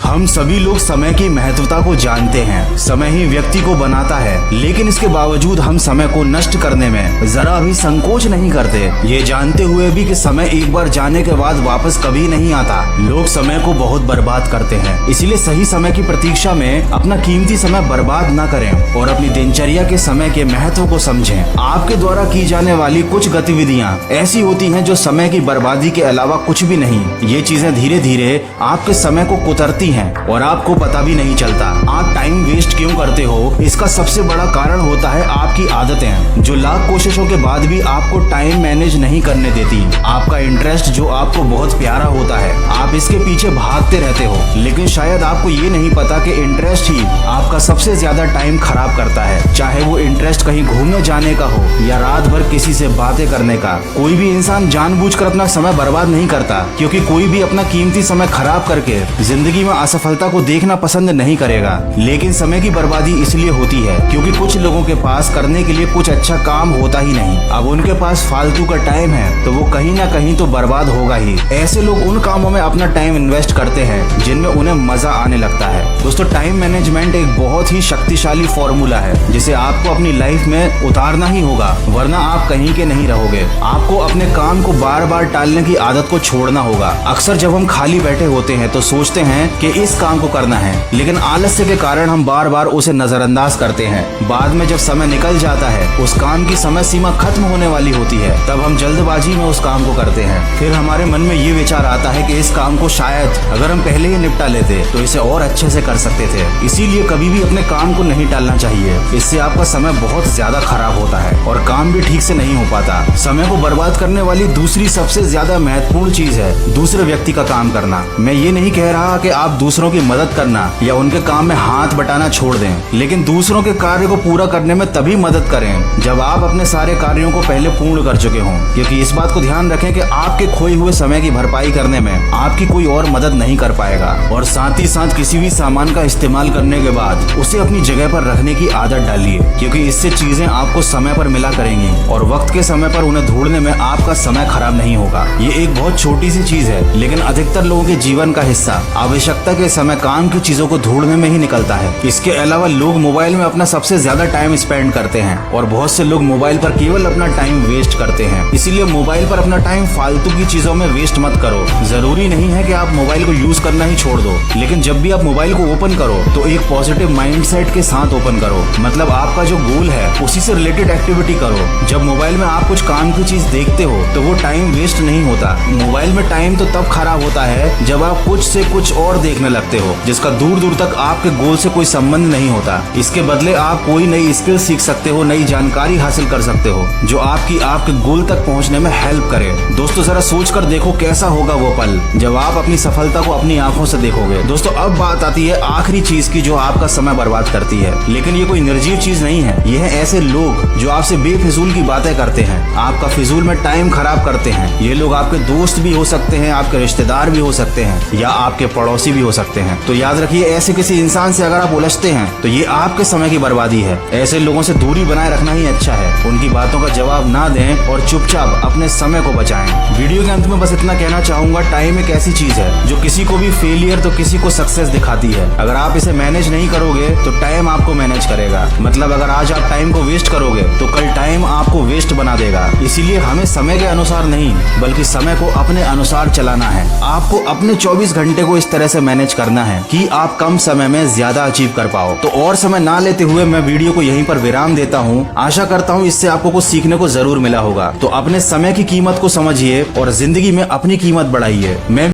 हम सभी लोग समय की महत्वता को जानते हैं। समय ही व्यक्ति को बनाता है, लेकिन इसके बावजूद हम समय को नष्ट करने में जरा भी संकोच नहीं करते, ये जानते हुए भी कि समय एक बार जाने के बाद वापस कभी नहीं आता। लोग समय को बहुत बर्बाद करते हैं, इसीलिए सही समय की प्रतीक्षा में अपना कीमती समय बर्बाद न करें और अपनी दिनचर्या के समय के महत्व को समझें। आपके द्वारा की जाने वाली कुछ गतिविधियाँ ऐसी होती हैं जो समय की बर्बादी के अलावा कुछ भी नहीं। ये चीजें धीरे धीरे आपके समय को कुतरती हैं और आपको पता भी नहीं चलता। आप टाइम वेस्ट क्यों करते हो, इसका सबसे बड़ा कारण होता है आपकी आदतें, जो लाख कोशिशों के बाद भी आपको टाइम मैनेज नहीं करने देती। आपका इंटरेस्ट जो आपको बहुत प्यारा होता है, आप इसके पीछे भागते रहते हो, लेकिन शायद आपको ये नहीं पता कि इंटरेस्ट ही आपका सबसे ज्यादा टाइम खराब करता है। चाहे वो इंटरेस्ट कहीं घूमने जाने का हो या रात भर किसी से बातें करने का। कोई भी इंसान जानबूझकर अपना समय बर्बाद नहीं करता, क्योंकि कोई भी अपना कीमती समय खराब करके जिंदगी में असफलता को देखना पसंद नहीं करेगा। लेकिन समय की बर्बादी इसलिए होती है क्योंकि कुछ लोगों के पास करने के लिए कुछ अच्छा काम होता ही नहीं। अब उनके पास फालतू का टाइम है तो वो कहीं ना कहीं तो बर्बाद होगा ही। ऐसे लोग उन कामों में अपना टाइम इन्वेस्ट करते हैं जिनमें उन्हें मजा आने लगता है। दोस्तों, टाइम मैनेजमेंट एक बहुत ही शक्तिशाली फॉर्मूला है जिसे आपको अपनी लाइफ में उतारना ही होगा, वरना आप कहीं के नहीं रहोगे। आपको अपने काम को बार बार टालने की आदत को छोड़ना होगा। अक्सर जब हम खाली बैठे होते हैं तो सोचते हैं कि इस काम को करना है, लेकिन आलस्य के कारण हम बार बार उसे नजरअंदाज करते हैं। बाद में जब समय निकल जाता है, उस काम की समय सीमा खत्म होने वाली होती है, तब हम जल्दबाजी में उस काम को करते हैं। फिर हमारे मन में ये विचार आता है कि इस काम को शायद अगर हम पहले ही निपटा लेते तो इसे और अच्छे से कर सकते थे। इसीलिए कभी भी अपने काम को नहीं टालना चाहिए, इससे आपका समय बहुत ज्यादा खराब होता है और काम भी ठीक से नहीं हो पाता। समय को बर्बाद करने वाली दूसरी सबसे ज्यादा महत्वपूर्ण चीज है दूसरे व्यक्ति का काम करना। मैं ये नहीं कह रहा कि आप दूसरों की मदद करना या उनके काम में हाथ बटाना छोड़ दें, लेकिन दूसरों के कार्य को पूरा करने में तभी मदद करें जब आप अपने सारे कार्यों को पहले पूर्ण कर चुके हों। क्योंकि इस बात को ध्यान रखें कि आपके खोए हुए समय की भरपाई करने में आपकी कोई और मदद नहीं कर पाएगा। और साथ ही साथ किसी भी सामान का इस्तेमाल करने के बाद उसे अपनी जगह पर रखने की आदत डालिए, क्योंकि इससे चीजें आपको समय पर मिला करेंगी और वक्त के समय पर उन्हें ढूंढने में आपका समय खराब नहीं होगा। ये एक बहुत छोटी सी चीज है, लेकिन अधिकतर लोगों के जीवन का हिस्सा आवश्यकता के समय काम की चीजों को ढूंढने में ही निकलता है। इसके अलावा लोग मोबाइल में अपना सबसे ज्यादा टाइम स्पेंड करते हैं और बहुत से लोग मोबाइल पर केवल अपना टाइम वेस्ट करते हैं। इसीलिए मोबाइल पर अपना टाइम फालतू की चीजों में वेस्ट मत करो। जरूरी नहीं है कि आप मोबाइल को यूज करना ही छोड़ दो, लेकिन जब भी आप मोबाइल को ओपन करो तो एक पॉजिटिव माइंडसेट के साथ ओपन करो। मतलब आपका जो गोल है उसी से रिलेटेड एक्टिविटी करो। जब मोबाइल में आप कुछ काम की चीज देखते हो तो वो टाइम वेस्ट नहीं होता। मोबाइल में टाइम तो तब खराब होता है जब आप कुछ से कुछ और देखने लगते हो जिसका दूर दूर तक आपके गोल से कोई संबंध नहीं होता। इसके बदले आप कोई नई स्किल सीख सकते हो, नई जानकारी हासिल कर सकते हो जो आपके गोल तक पहुंचने में हेल्प करे। दोस्तों, जरा सोच कर देखो कैसा होगा वो पल जब आप अपनी सफलता को अपनी आंखों से देखोगे। दोस्तों, अब बात आती है आखिरी चीज की जो आपका समय बर्बाद करती है, लेकिन ये कोई निर्जीव चीज नहीं है। ये है ऐसे लोग जो आपसे बेफिजूल की बातें करते हैं, आपका फिजूल में टाइम खराब करते हैं। ये लोग आपके दोस्त भी हो सकते हैं, आपके रिश्तेदार भी हो सकते हैं या आपके पड़ोसी भी हो सकते हैं। तो याद रखिए, ऐसे किसी इंसान से अगर आप उलझते हैं तो ये आपके समय की बर्बादी है। ऐसे लोगों से दूरी बनाए रखना ही अच्छा है। उनकी बातों का जवाब ना दें और चुपचाप अपने समय को बचाएं। वीडियो के अंत में बस इतना कहना चाहूंगा, टाइम एक ऐसी चीज है जो किसी को भी फेलियर तो किसी को सक्सेस दिखाती है। अगर आप इसे मैनेज नहीं करोगे तो टाइम आपको मैनेज करेगा। मतलब अगर आज आप टाइम को वेस्ट करोगे तो कल टाइम आपको वेस्ट बना देगा। इसीलिए हमें समय के अनुसार नहीं बल्कि समय को अपने अनुसार चलाना है। आपको अपने 24 घंटे को इस तरह से मैनेज करना है कि आप कम समय में ज्यादा अचीव कर पाओ। तो और समय ना लेते हुए मैं वीडियो को यहीं पर विराम देता हूँ। आशा करता हूँ इससे आपको कुछ सीखने को जरूर मिला होगा। तो अपने समय की कीमत को समझिए और जिंदगी में अपनी कीमत बढ़ाइए। मैं